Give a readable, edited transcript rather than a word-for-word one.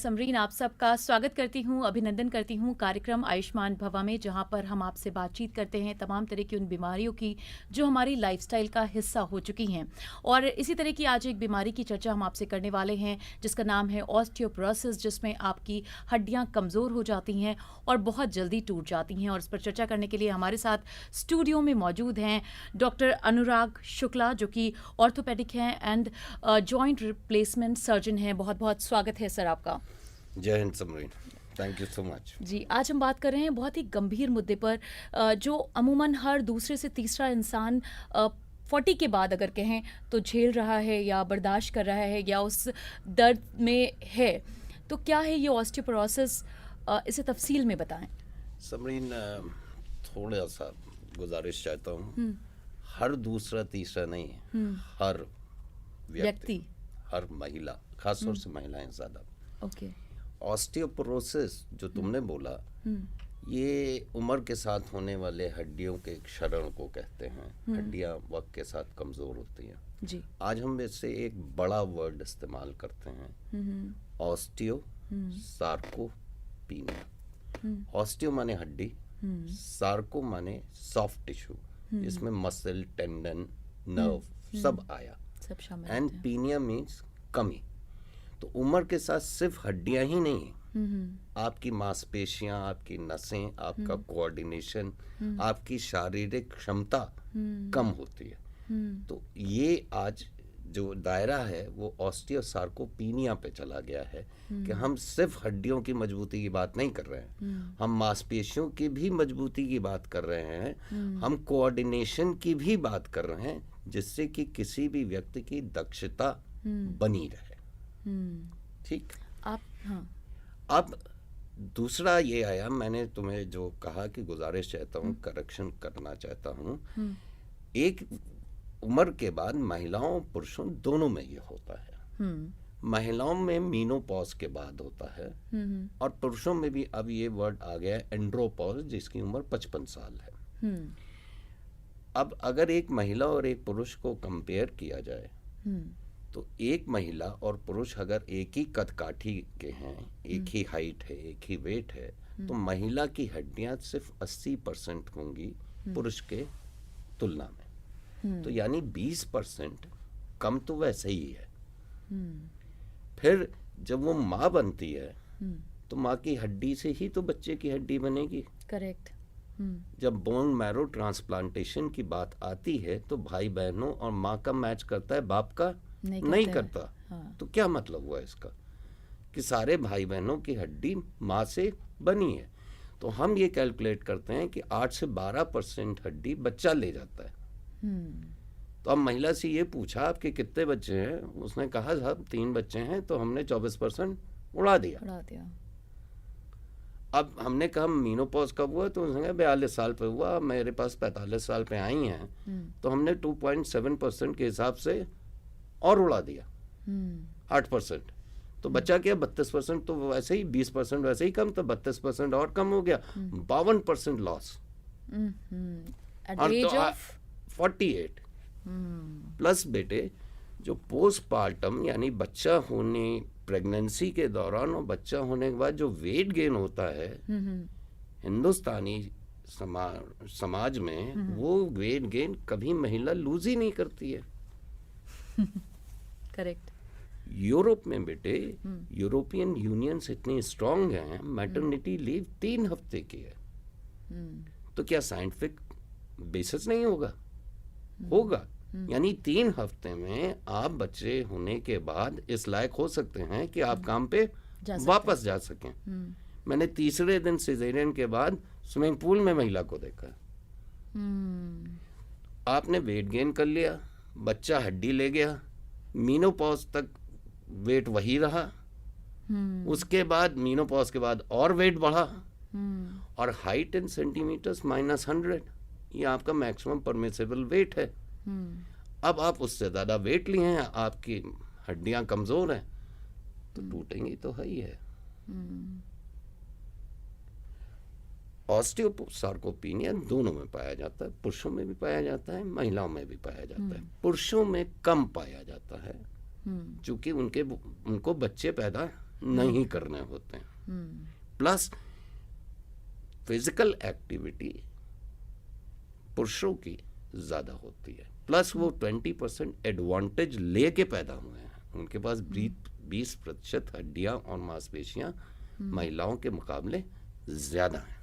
समरीन आप सबका स्वागत करती हूँ, अभिनंदन करती हूँ कार्यक्रम आयुष्मान भवा में, जहाँ पर हम आपसे बातचीत करते हैं तमाम तरह की उन बीमारियों की जो हमारी लाइफस्टाइल का हिस्सा हो चुकी हैं। और इसी तरह की आज एक बीमारी की चर्चा हम आपसे करने वाले हैं जिसका नाम है ऑस्टियोपोरोसिस, जिसमें आपकी हड्डियाँ कमज़ोर हो जाती हैं और बहुत जल्दी टूट जाती हैं। और इस पर चर्चा करने के लिए हमारे साथ स्टूडियो में मौजूद हैं डॉक्टर अनुराग शुक्ला, जो कि ऑर्थोपेडिक हैं एंड जॉइंट रिप्लेसमेंट सर्जन हैं। बहुत बहुत स्वागत है सर आपका। जय हिंद Samreen, thank you so much. जी, आज हम बात कर रहे हैं बहुत ही गंभीर मुद्दे पर, जो अमूमन हर दूसरे से तीसरा इंसान 40 के बाद अगर कहें तो झेल रहा है या बर्दाश्त कर रहा है या उस दर्द में है। तो क्या है ये ऑस्टियोपोरोसिस, इसे तफसील में बताएं। समरीन, थोड़ा सा गुजारिश चाहता हूँ, हर दूसरा तीसरा नहीं है, हर व्यक्ति, हर महिला, खासतौर से महिलाएं ज़्यादा। ओके। ऑस्टियोपोरोसिस जो तुमने बोला, ये उम्र के साथ होने वाले हड्डियों के क्षरण को कहते हैं। हड्डियां वक्त के साथ कमज़ोर होती हैं जी। आज हम इससे एक बड़ा वर्ड इस्तेमाल करते हैं, ऑस्टियो सार्कोपीनिया। ऑस्टियो माने हड्डी, सार्को माने सॉफ्ट टिश्यू, जिसमें मसल, टेंडन, नर्व सब आया, सब शामिल एंड पीनिया मीन्स कमी। तो उम्र के साथ सिर्फ हड्डियां ही नहीं, आपकी मांसपेशियां, आपकी नसें, आपका कोऑर्डिनेशन, आपकी शारीरिक क्षमता कम होती है। तो ये आज जो दायरा है वो ऑस्टियोसार्कोपीनिया पे चला गया है कि हम सिर्फ हड्डियों की मजबूती की बात नहीं कर रहे हैं, हम मांसपेशियों की भी मजबूती की बात कर रहे हैं, हम कोऑर्डिनेशन की भी बात कर रहे हैं, जिससे कि किसी भी व्यक्ति की दक्षता बनी रहे। ठीक। आप हाँ। अब दूसरा ये आया, मैंने तुम्हें जो कहा कि गुजारिश चाहता हूँ, करेक्शन करना चाहता हूँ। एक उम्र के बाद महिलाओं पुरुषों दोनों में ये होता है। महिलाओं में मीनोपॉज के बाद होता है, और पुरुषों में भी अब ये वर्ड आ गया है एंड्रोपॉज, जिसकी उम्र 55 साल है। अब अगर एक महिला और एक पुरुष को कंपेयर किया जाए तो एक महिला और पुरुष अगर एक ही कद काठी के हैं, एक ही हाइट है, एक ही वेट है, तो महिला की हड्डियां सिर्फ 80% होंगी पुरुष के तुलना में। तो यानी 20% कम तो वैसे ही है। फिर जब वो माँ बनती है तो माँ की हड्डी से ही तो बच्चे की हड्डी बनेगी। करेक्ट। जब बोन मैरो ट्रांसप्लांटेशन की बात आती है तो भाई बहनों और माँ का मैच करता है, बाप का नहीं करता। हाँ। तो क्या मतलब हुआ इसका कि सारे भाई बहनों की हड्डी माँ से बनी है। तो हम ये कैलकुलेट करते हैं कि 8 से 12% हड्डी बच्चा ले जाता है। तो अब महिला से ये पूछा आपके कितने बच्चे हैं, उसने कहा साहब 3 बच्चे हैं। तो हमने 24% उड़ा दिया। अब हमने कहा मीनोपॉज कब हुआ, तो उसने कहा 42 साल पे हुआ, मेरे पास 45 साल पे आई हैं। तो हमने 2.7% के हिसाब से और उड़ा दिया, 8%। तो बचा क्या 32%। तो वैसे ही 20% वैसे ही कम, तो 32% और कम हो गया, 52% लॉस। और तो 48 प्लस बेटे जो पोस्टपार्टम यानी बच्चा होने, प्रेगनेंसी के दौरान और बच्चा होने के बाद जो वेट गेन होता है हिंदुस्तानी समाज में, वो वेट गेन कभी महिला लूज ही नहीं करती है। करेक्ट। यूरोप में बेटे, यूरोपियन यूनियन से इतनी स्ट्रांग है, मैटरनिटी लीव 3 हफ्ते की है। तो क्या साइंटिफिक बेसिस नहीं होगा? होगा। यानी 3 हफ्ते में आप बच्चे होने के बाद इस लायक हो सकते हैं कि आप काम पे वापस जा सकें। मैंने तीसरे दिन सिजेरियन के बाद स्विमिंग पूल में महिला को देखा। आपने वेट गेन कर लिया, बच्चा हड्डी ले गया, मीनोपॉज तक वेट वही रहा, उसके बाद मीनोपॉज के बाद और वेट बढ़ा, और हाइट इन सेंटीमीटर्स -100 ये आपका मैक्सिमम परमिसिबल वेट है। अब आप उससे ज़्यादा वेट लिए हैं, आपकी हड्डियां कमज़ोर हैं, तो टूटेंगी तो है ही है। ऑस्टियोसार्कोपीनिया दोनों में पाया जाता है, पुरुषों में भी पाया जाता है, महिलाओं में भी पाया जाता है। पुरुषों में कम पाया जाता है क्योंकि उनको बच्चे पैदा नहीं करने होते हैं। प्लस फिजिकल एक्टिविटी पुरुषों की ज़्यादा होती है, प्लस वो 20% एडवांटेज लेके पैदा हुए हैं, उनके पास 20% हड्डियां और मांसपेशियां महिलाओं के मुकाबले ज़्यादा हैं।